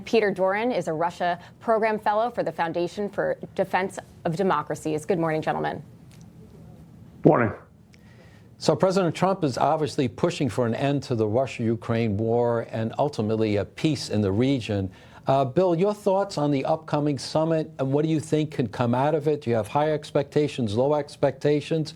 Peter Doran is a Russia Program Fellow for the Foundation for Defense of Democracies. Good morning, gentlemen. Morning. So President Trump is obviously pushing for an end to the Russia-Ukraine war and ultimately a peace in the region. Bill, your thoughts on the upcoming summit, and what do you think can come out of it? Do you have high expectations, low expectations?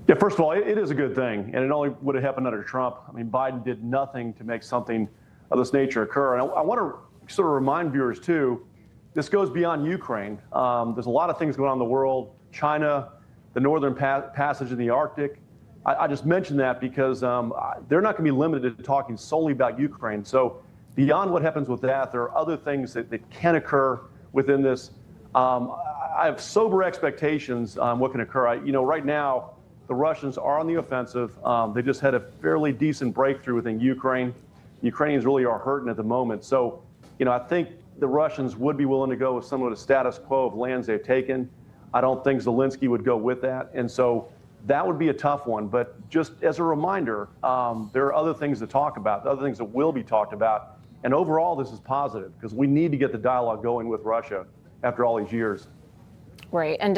Yeah, first of all, it is a good thing, and it only would have happened under Trump. I mean, Biden did nothing to make something of this nature occur. And I want to sort of remind viewers, too, this goes beyond Ukraine. There's a lot of things going on in the world. China, the Northern Passage in the Arctic. I just mentioned that because they're not going to be limited to talking solely about Ukraine. So beyond what happens with that, there are other things that can occur within this. I have sober expectations on what can occur. Right now, the Russians are on the offensive. They just had a fairly decent breakthrough within Ukraine. Ukrainians really are hurting at the moment. So, I think the Russians would be willing to go with somewhat of a status quo of lands they've taken. I don't think Zelenskyy would go with that. And so that would be a tough one. But just as a reminder, there are other things to talk about, other things that will be talked about. And overall, this is positive because we need to get the dialogue going with Russia after all these years. Right. And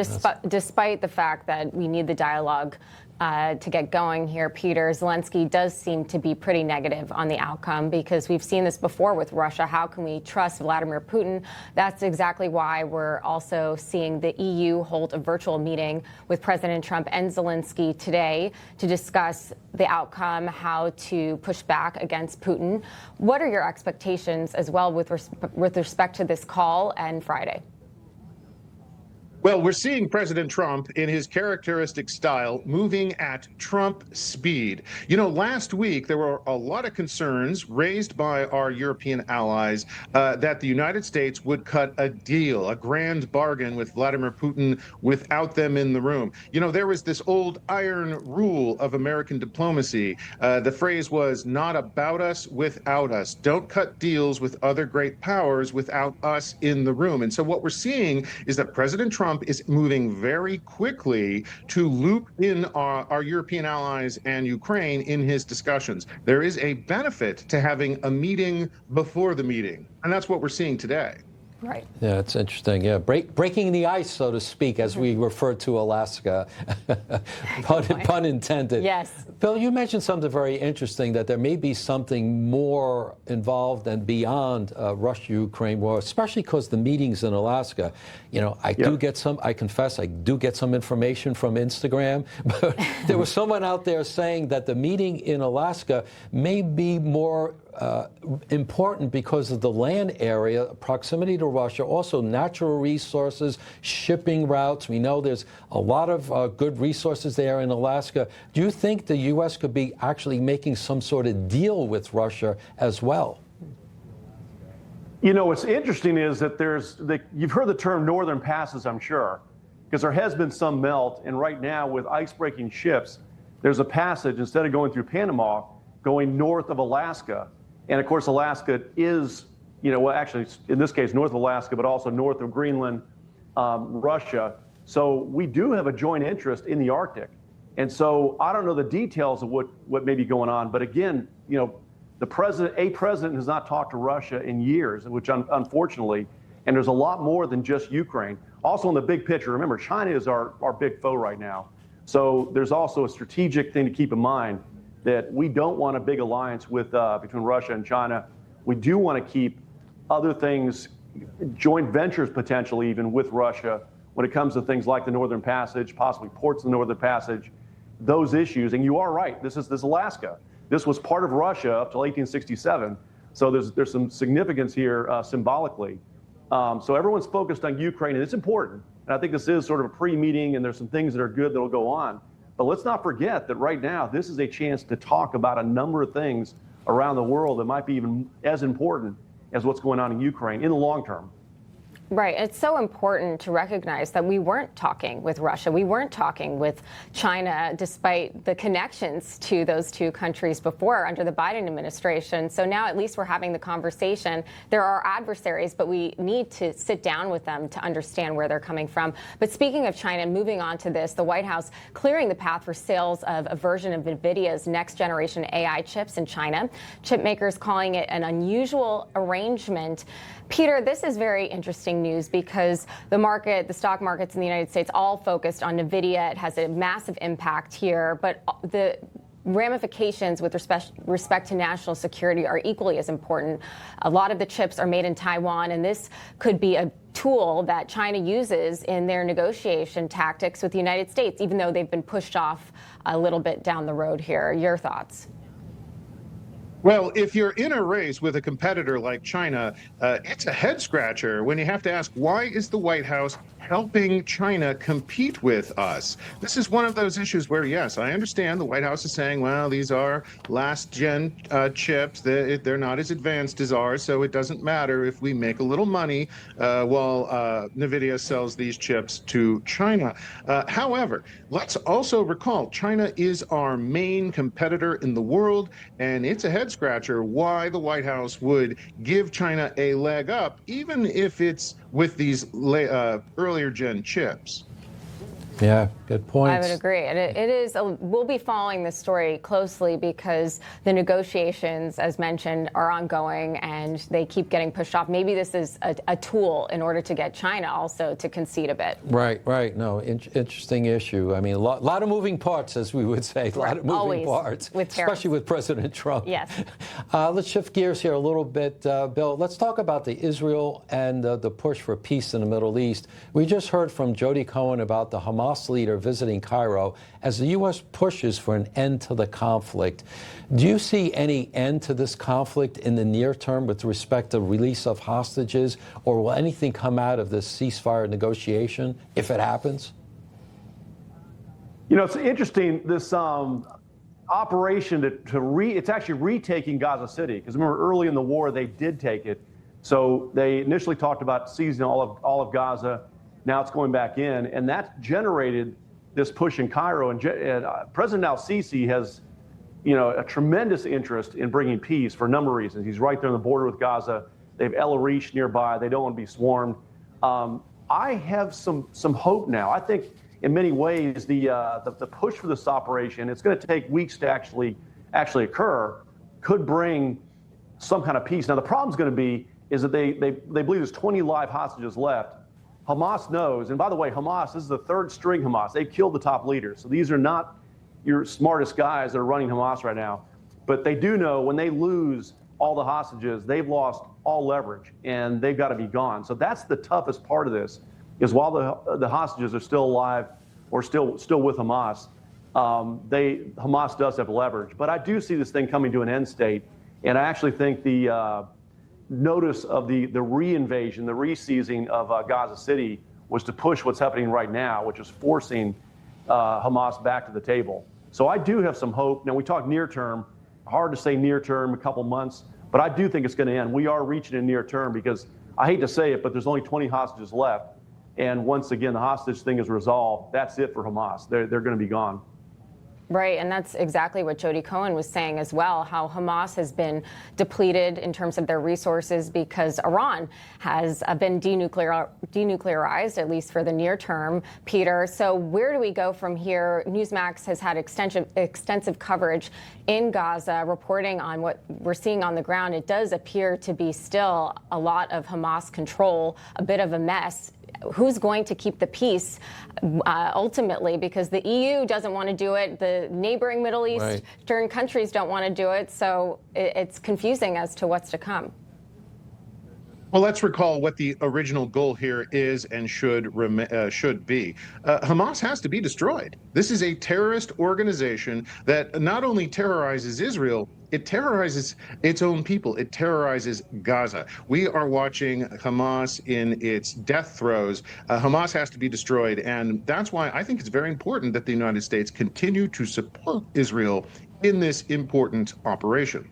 despite the fact that we need the dialogue to get going here, Peter, Zelenskyy does seem to be pretty negative on the outcome because we've seen this before with Russia. How can we trust Vladimir Putin? That's exactly why we're also seeing the EU hold a virtual meeting with President Trump and Zelenskyy today to discuss the outcome, how to push back against Putin. What are your expectations as well with respect to this call and Friday? Well, we're seeing President Trump in his characteristic style moving at Trump speed. Last week there were a lot of concerns raised by our European allies that the United States would cut a deal, a grand bargain with Vladimir Putin without them in the room. There was this old iron rule of American diplomacy. The phrase was not about us, without us. Don't cut deals with other great powers without us in the room. And so what we're seeing is that President Trump is moving very quickly to loop in our European allies and Ukraine in his discussions. There is a benefit to having a meeting before the meeting, and that's what we're seeing today. Right. Yeah, it's interesting. Yeah, breaking the ice, so to speak, as we refer to Alaska. Pun intended. Yes. Bill, you mentioned something very interesting, that there may be something more involved and beyond Russia-Ukraine war, especially because the meetings in Alaska. I confess, I do get some information from Instagram, but there was someone out there saying that the meeting in Alaska may be more important because of the land area, proximity to Russia, also natural resources, shipping routes. We know there's a lot of good resources there in Alaska. Do you think the U.S. could be actually making some sort of deal with Russia as well? What's interesting is that you've heard the term northern passes, I'm sure, because there has been some melt. And right now with ice-breaking ships, there's a passage, instead of going through Panama, going north of Alaska. And of course, Alaska is, actually in this case, north of Alaska, but also north of Greenland, Russia. So we do have a joint interest in the Arctic. And so I don't know the details of what may be going on. But again, a president has not talked to Russia in years, which unfortunately, and there's a lot more than just Ukraine. Also in the big picture, remember, China is our big foe right now. So there's also a strategic thing to keep in mind, that we don't want a big alliance between Russia and China. We do want to keep other things, joint ventures potentially even with Russia when it comes to things like the Northern Passage, possibly ports of the Northern Passage, those issues. And you are right, this is Alaska. This was part of Russia up till 1867. So there's some significance here symbolically. So everyone's focused on Ukraine, and it's important. And I think this is sort of a pre-meeting, and there's some things that are good that'll go on. But let's not forget that right now, this is a chance to talk about a number of things around the world that might be even as important as what's going on in Ukraine in the long term. Right. It's so important to recognize that we weren't talking with Russia. We weren't talking with China, despite the connections to those two countries before under the Biden administration. So now at least we're having the conversation. There are adversaries, but we need to sit down with them to understand where they're coming from. But speaking of China, moving on to this, the White House clearing the path for sales of a version of NVIDIA's next generation AI chips in China. Chip makers calling it an unusual arrangement. Peter, this is very interesting news because the stock markets in the United States all focused on NVIDIA. It has a massive impact here, but the ramifications with respect to national security are equally as important. A lot of the chips are made in Taiwan, and this could be a tool that China uses in their negotiation tactics with the United States, even though they've been pushed off a little bit down the road here. Your thoughts? Well, if you're in a race with a competitor like China, it's a head scratcher when you have to ask, why is the White House helping China compete with us? This is one of those issues where, yes, I understand the White House is saying, well, these are last-gen chips. They're not as advanced as ours, so it doesn't matter if we make a little money while NVIDIA sells these chips to China. However, let's also recall, China is our main competitor in the world, and it's a head scratcher why the White House would give China a leg up, even if it's with these earlier gen chips. Yeah, good point. I would agree. And it is, we'll be following this story closely because the negotiations, as mentioned, are ongoing and they keep getting pushed off. Maybe this is a tool in order to get China also to concede a bit. Right, right. No, interesting issue. I mean, a lot of moving parts, as we would say, a lot of moving parts, especially with President Trump. Yes. Let's shift gears here a little bit, Bill. Let's talk about the Israel and the push for peace in the Middle East. We just heard from Jody Cohen about the Hamas leader visiting Cairo as the U.S. pushes for an end to the conflict. Do you see any end to this conflict in the near term with respect to release of hostages, or will anything come out of this ceasefire negotiation if it happens? You know, it's interesting, this operation it's actually retaking Gaza City, because remember early in the war they did take it. So they initially talked about seizing all of Gaza. Now it's going back in, and that generated this push in Cairo. And President al-Sisi has, a tremendous interest in bringing peace for a number of reasons. He's right there on the border with Gaza. They have El Arish nearby. They don't want to be swarmed. I have some hope now. I think in many ways the push for this operation, it's going to take weeks to actually occur, could bring some kind of peace. Now the problem's going to be is that they believe there's 20 live hostages left. Hamas knows, and by the way, Hamas, this is the third string Hamas. They killed the top leaders. So these are not your smartest guys that are running Hamas right now. But they do know when they lose all the hostages, they've lost all leverage, and they've got to be gone. So that's the toughest part of this, is while the hostages are still alive or still with Hamas, Hamas does have leverage. But I do see this thing coming to an end state, and I actually think the notice of the re-invasion, the re-seizing of Gaza City was to push what's happening right now, which is forcing Hamas back to the table. So I do have some hope. Now, we talk near term, hard to say near term, a couple months, but I do think it's going to end. We are reaching a near term because I hate to say it, but there's only 20 hostages left. And once again, the hostage thing is resolved. That's it for Hamas. They're going to be gone. Right, and that's exactly what Jody Cohen was saying as well, how Hamas has been depleted in terms of their resources because Iran has been denuclearized, at least for the near term, Peter. So where do we go from here? Newsmax has had extensive coverage in Gaza, reporting on what we're seeing on the ground. It does appear to be still a lot of Hamas control, a bit of a mess. Who's going to keep the peace ultimately? Because the EU doesn't want to do it. The neighboring Middle Eastern countries don't want to do it. So it's confusing as to what's to come. Well, let's recall what the original goal here is and should be. Hamas has to be destroyed. This is a terrorist organization that not only terrorizes Israel, it terrorizes its own people. It terrorizes Gaza. We are watching Hamas in its death throes. Hamas has to be destroyed. And that's why I think it's very important that the United States continue to support Israel in this important operation.